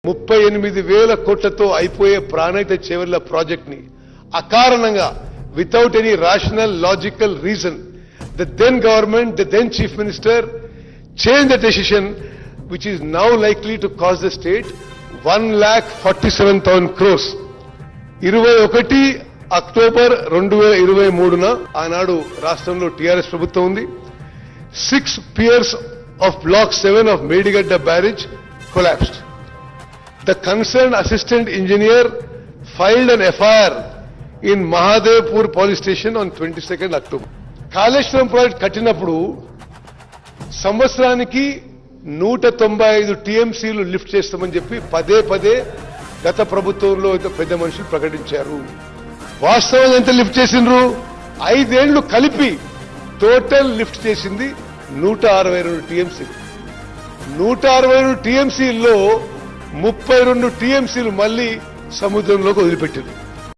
38,000 కోట్లతో అయిపోయే ప్రాణహిత చేవెళ్ల ప్రాజెక్ట్ ని అకారణంగా without any rational logical reason the then government, the then chief minister changed the decision, which is now likely to cost the state 1,47,000 crores. 21 October 2023 ఆనాడు రాష్ట్రంలో TRS ప్రభుత్వం ఉంది. 6 piers of block 7 of Medigadda barrage collapsed. The concerned assistant engineer filed an FIR in Mahadevpur police station on 22nd October. Kaleshwaram project కట్టినప్పుడు సంవత్సరానికి 195 టీఎంసీలు lift చేస్తామని చెప్పి పదే గత ప్రభుత్వంలో పెద్ద మనుషులు ప్రకటించారు. వాస్తవంగా ఎంత లిఫ్ట్ చేసిండ్రు? 5 ఏళ్లు కలిపి టోటల్ లిఫ్ట్ చేసింది 162 టీఎంసీలు. 162 టీఎంసీల్లో 32 టీఎంసీలు మళ్లీ సముద్రంలోకి వదిలిపెట్టింది.